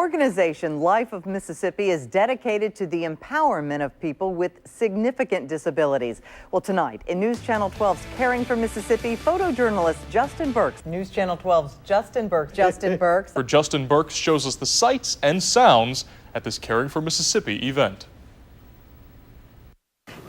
organization, Life of Mississippi, is dedicated to the empowerment of people with significant disabilities. Well, tonight, in News Channel 12's Caring for Mississippi, photojournalist Justin Burks. News Channel 12's Justin Burks. Justin Burks. For Justin Burks shows us the sights and sounds at this Caring for Mississippi event.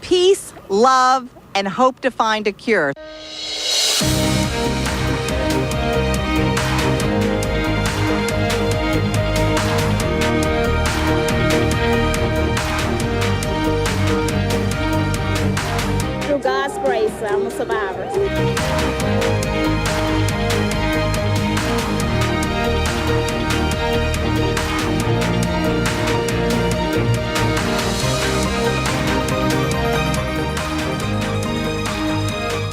Peace, love, and hope to find a cure. Through God's grace, I'm a survivor.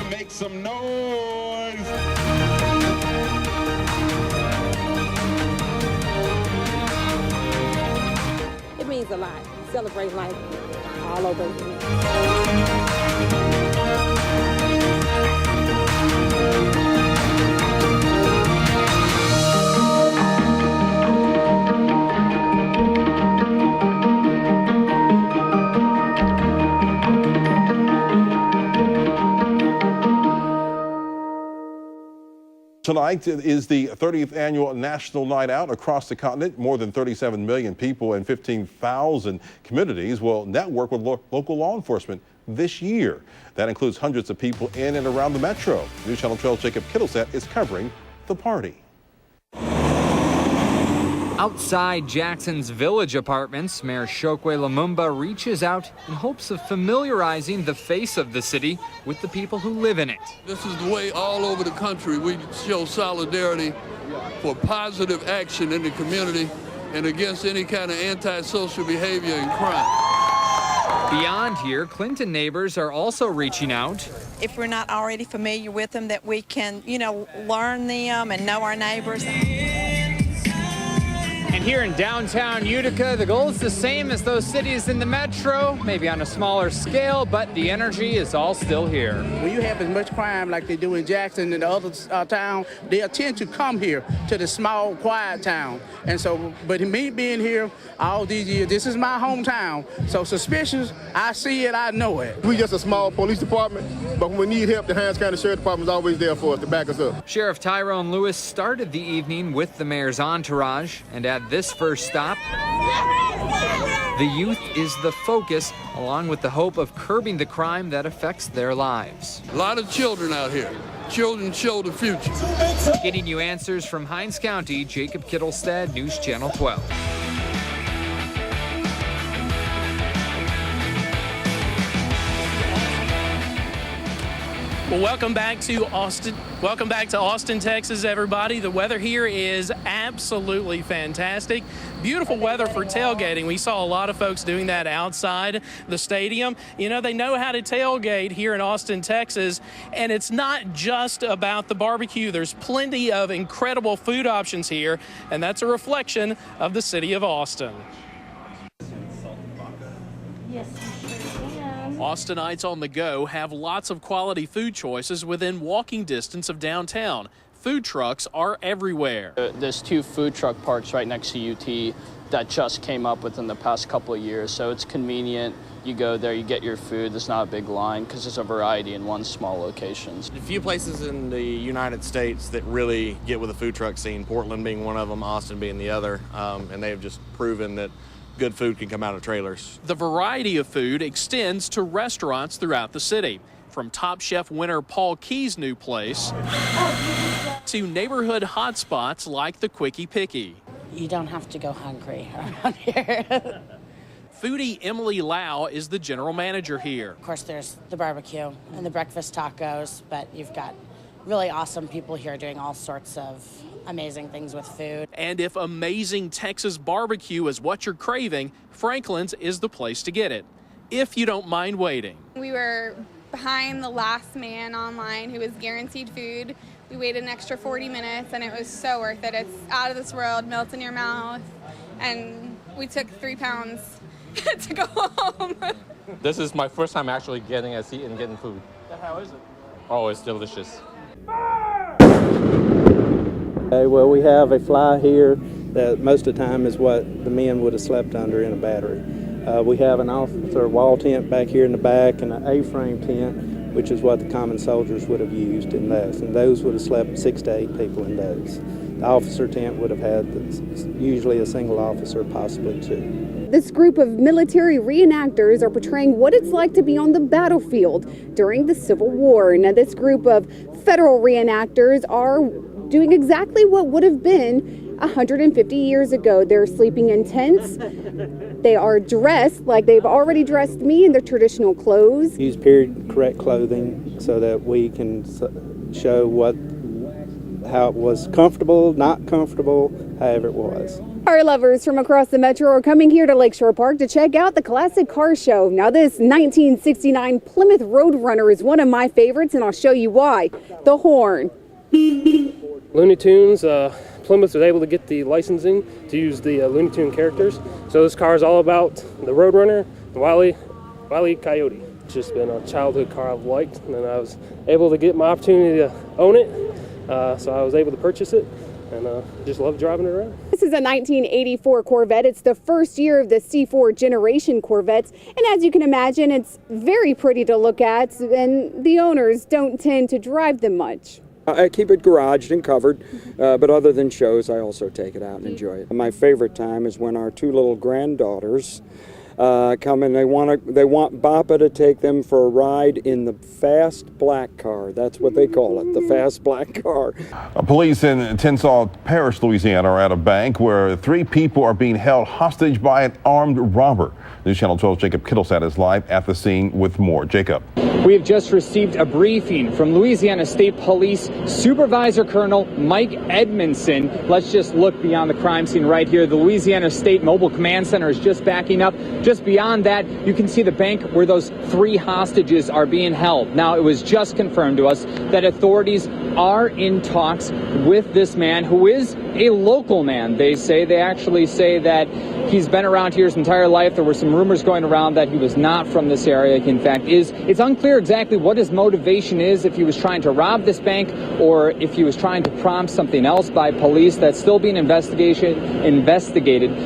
Make some noise. It means a lot. Celebrate life all over again. Tonight is the 30th annual National Night Out across the continent. More than 37 million people and 15,000 communities will network with local law enforcement this year. That includes hundreds of people in and around the metro. News Channel 12's Jacob Kittelset is covering the party. Outside Jackson's Village Apartments, Mayor Chokwe Lumumba reaches out in hopes of familiarizing the face of the city with the people who live in it. This is the way all over the country we show solidarity for positive action in the community and against any kind of antisocial behavior and crime. Beyond here, Clinton neighbors are also reaching out. If we're not already familiar with them, that we can, learn them and know our neighbors. And here in downtown Utica, the goal is the same as those cities in the metro, maybe on a smaller scale, but the energy is all still here. When you have as much crime like they do in Jackson and the other town, they tend to come here to the small, quiet town. And so, but me being here all these years, this is my hometown. So suspicious, I see it, I know it. We just a small police department, but when we need help, the Hinds County Sheriff Department is always there for us to back us up. Sheriff Tyrone Lewis started the evening with the mayor's entourage, and at this first stop, the youth is the focus, along with the hope of curbing the crime that affects their lives. A lot of children out here. Children show the future. Getting you answers from Hinds County, Jacob Kittelstead, News Channel 12. Well, welcome back to Austin. Welcome back to Austin, Texas, everybody. The weather here is absolutely fantastic. Beautiful weather for tailgating. We saw a lot of folks doing that outside the stadium. They know how to tailgate here in Austin, Texas, and it's not just about the barbecue. There's plenty of incredible food options here, and that's a reflection of the city of Austin. Yes, you sure can. Austinites on the go have lots of quality food choices within walking distance of downtown. Food trucks are everywhere. There's 2 food truck parks right next to UT that just came up within the past couple of years, so it's convenient. You go there, you get your food. There's not a big line because there's a variety in one small location. A few places in the United States that really get with the food truck scene, Portland being one of them, Austin being the other, and they've just proven that good food can come out of trailers. The variety of food extends to restaurants throughout the city, from Top Chef winner Paul Key's new place to neighborhood hotspots like the Quickie Picky. You don't have to go hungry around here. Foodie Emily Lau is the general manager here. Of course, there's the barbecue and the breakfast tacos, but you've got really awesome people here doing all sorts of amazing things with food. And if amazing Texas barbecue is what you're craving, Franklin's is the place to get it, if you don't mind waiting. We were behind the last man online who was guaranteed food. We waited an extra 40 minutes and it was so worth it. It's out of this world, melts in your mouth, and we took 3 pounds to go home. This is my first time actually getting a seat and getting food. How is it? Oh, it's delicious. Okay, well, we have a fly here that most of the time is what the men would have slept under in a battery. We have an officer wall tent back here in the back and an A-frame tent, which is what the common soldiers would have used in those, and those would have slept 6 to 8 people in those. The officer tent would have had usually a single officer, possibly 2. This group of military reenactors are portraying what it's like to be on the battlefield during the Civil War. Now, this group of federal reenactors are doing exactly what would have been 150 years ago. They're sleeping in tents. They are dressed like they've already dressed me in their traditional clothes. Use period correct clothing so that we can show how it was comfortable, not comfortable, however it was. Car lovers from across the metro are coming here to Lakeshore Park to check out the classic car show. Now, this 1969 Plymouth Roadrunner is one of my favorites, and I'll show you why. The horn. Looney Tunes, Plymouth was able to get the licensing to use the Looney Tune characters. So this car is all about the Roadrunner, the Wile E. Coyote. It's just been a childhood car I've liked, and I was able to get my opportunity to own it. So I was able to purchase it, and just love driving it around. This is a 1984 Corvette. It's the first year of the C4 generation Corvettes, and as you can imagine, it's very pretty to look at, and the owners don't tend to drive them much. I keep it garaged and covered, but other than shows, I also take it out and enjoy it. My favorite time is when our 2 little granddaughters come and they want Papa to take them for a ride in the fast black car. That's what they call it, the fast black car. Police in Tensas Parish, Louisiana are at a bank where 3 people are being held hostage by an armed robber. News Channel 12's Jacob Kittlesat is live at the scene with more. Jacob. We have just received a briefing from Louisiana State Police Supervisor Colonel Mike Edmondson. Let's just look beyond the crime scene right here. The Louisiana State Mobile Command Center is just backing up. Just beyond that, you can see the bank where those 3 hostages are being held. Now, it was just confirmed to us that authorities are in talks with this man, who is a local man. They actually say that he's been around here his entire life. There were some rumors going around that he was not from this area. He in fact is. It's unclear exactly what his motivation is, if he was trying to rob this bank or if he was trying to prompt something else by police. That's still being investigated.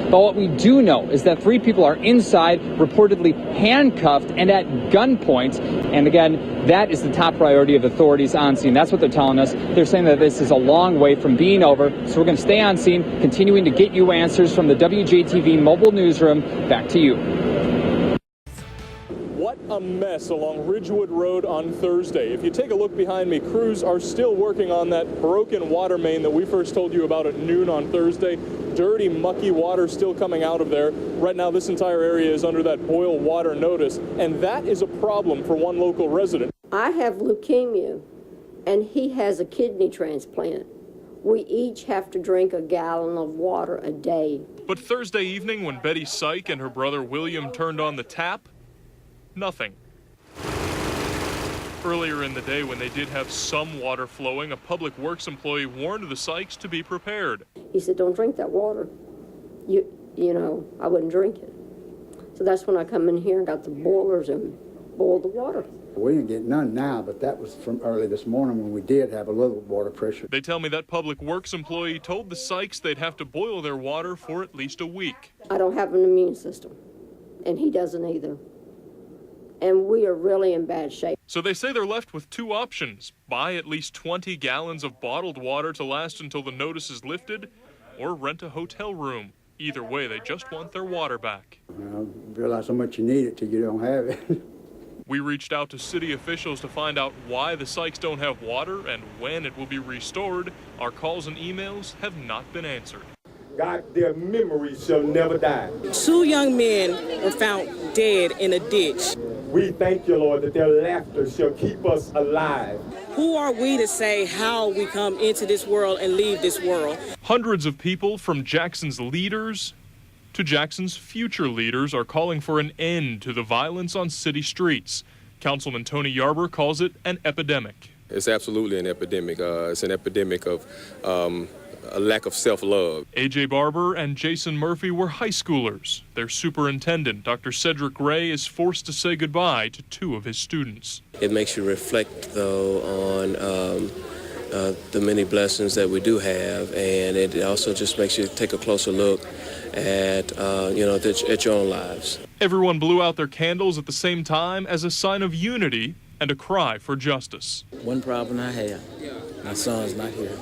But what we do know is that 3 people are inside, reportedly handcuffed and at gunpoint. And again, that is the top priority of authorities on scene. That's what they're telling us. They're saying that this is a long way from being over. So we're going to stay on scene, continuing to get you answers from the WJTV mobile newsroom. Back to you. What a mess along Ridgewood Road on Thursday. If you take a look behind me, crews are still working on that broken water main that we first told you about at noon on Thursday. Dirty, mucky water still coming out of there. Right now, this entire area is under that boil water notice, and that is a problem for one local resident. I have leukemia, and he has a kidney transplant. We each have to drink a gallon of water a day. But Thursday evening, when Betty Syke and her brother William turned on the tap, nothing. Earlier in the day, when they did have some water flowing, a public works employee warned the Sykes to be prepared. He said, "Don't drink that water." You know, I wouldn't drink it. So that's when I come in here and got the boilers and boiled the water. We didn't get none now, but that was from early this morning when we did have a little water pressure. They tell me that public works employee told the Sykes they'd have to boil their water for at least a week. I don't have an immune system, and he doesn't either. And we are really in bad shape. So they say they're left with 2 options: buy at least 20 gallons of bottled water to last until the notice is lifted, or rent a hotel room. Either way, they just want their water back. I realize how much you need it till you don't have it. We reached out to city officials to find out why the Sykes don't have water and when it will be restored. Our calls and emails have not been answered. God, their memories shall never die. 2 young men were found dead in a ditch. We thank you, Lord, that their laughter shall keep us alive. Who are we to say how we come into this world and leave this world? Hundreds of people, from Jackson's leaders to Jackson's future leaders, are calling for an end to the violence on city streets. Councilman Tony Yarber calls it an epidemic. It's absolutely an epidemic. It's an epidemic of a lack of self-love. A.J. Barber and Jason Murphy were high schoolers. Their superintendent, Dr. Cedric Ray, is forced to say goodbye to 2 of his students. It makes you reflect, though, on the many blessings that we do have, and it also just makes you take a closer look at, at your own lives. Everyone blew out their candles at the same time as a sign of unity and a cry for justice. One problem I have, my son's not here.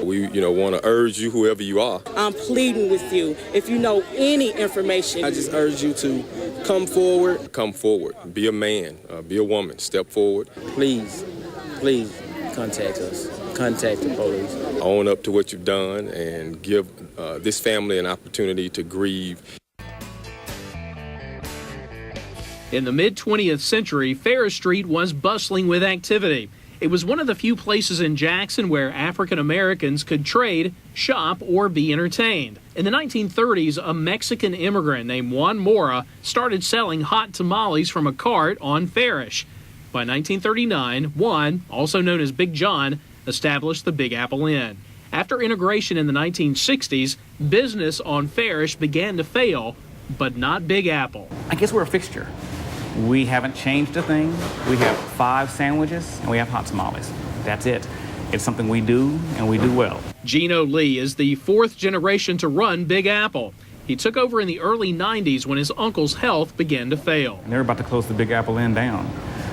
We, want to urge you, whoever you are. I'm pleading with you. If you know any information, I just urge you to come forward. Come forward. Be a man. Be a woman. Step forward. Please contact us. Contact the police. Own up to what you've done and give this family an opportunity to grieve. In the mid-20th century, Ferris Street was bustling with activity. It was one of the few places in Jackson where African Americans could trade, shop, or be entertained. In the 1930s, a Mexican immigrant named Juan Mora started selling hot tamales from a cart on Farish. By 1939, Juan, also known as Big John, established the Big Apple Inn. After integration in the 1960s, business on Farish began to fail, but not Big Apple. I guess we're a fixture. We haven't changed a thing. We have 5 sandwiches and we have hot tamales. That's it. It's something we do and we do well. Gino Lee is the 4th generation to run Big Apple. He took over in the early 90s when his uncle's health began to fail. And they're about to close the Big Apple Inn down.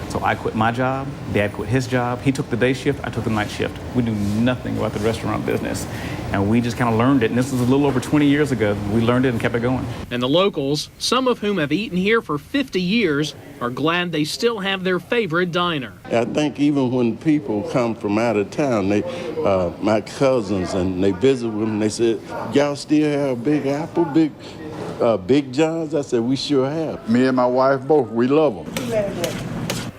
So I quit my job, Dad quit his job, he took the day shift, I took the night shift. We knew nothing about the restaurant business, and we just kind of learned it, and this was a little over 20 years ago. We learned it and kept it going. And the locals, some of whom have eaten here for 50 years, are glad they still have their favorite diner. I think even when people come from out of town, my cousins, and they visit with them, they said, y'all still have Big Apple, Big John's? I said, we sure have. Me and my wife both, we love them.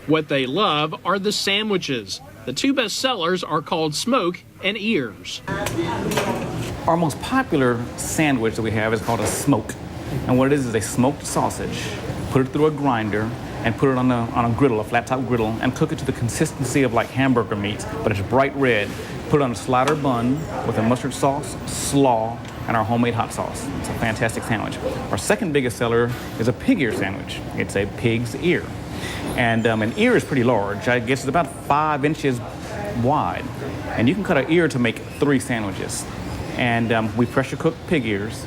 What they love are the sandwiches. The 2 best sellers are called Smoke and Ears. Our most popular sandwich that we have is called a smoke. And what it is a smoked sausage, put it through a grinder, and put it on a griddle, a flat top griddle, and cook it to the consistency of like hamburger meat, but it's bright red. Put it on a slider bun with a mustard sauce, slaw, and our homemade hot sauce. It's a fantastic sandwich. Our second biggest seller is a pig ear sandwich. It's a pig's ear. And an ear is pretty large. I guess it's about 5 inches wide. And you can cut an ear to make 3 sandwiches. And we pressure cook pig ears,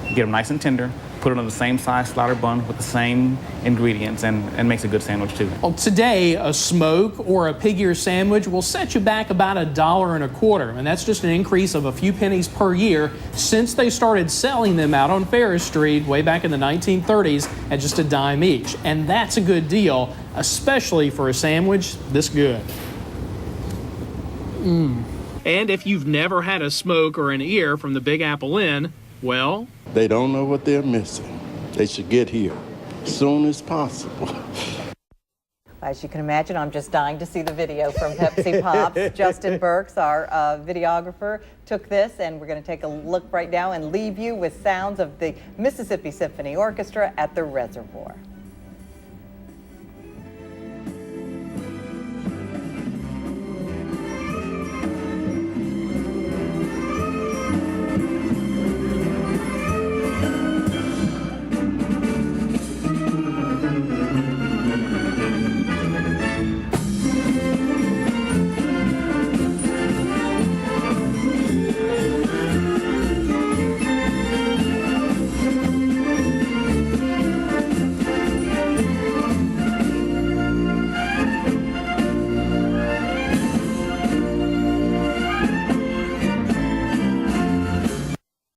get them nice and tender, put it on the same size slider bun with the same ingredients, and makes a good sandwich too. Well, today, a smoke or a pig ear sandwich will set you back about $1.25, and that's just an increase of a few pennies per year since they started selling them out on Ferris Street way back in the 1930s at just a dime each. And that's a good deal, especially for a sandwich this good. And if you've never had a smoke or an ear from the Big Apple Inn, well, they don't know what they're missing. They should get here as soon as possible. As you can imagine, I'm just dying to see the video from Pepsi Pops. Justin Burks, our videographer, took this, and we're going to take a look right now and leave you with sounds of the Mississippi Symphony Orchestra at the Reservoir.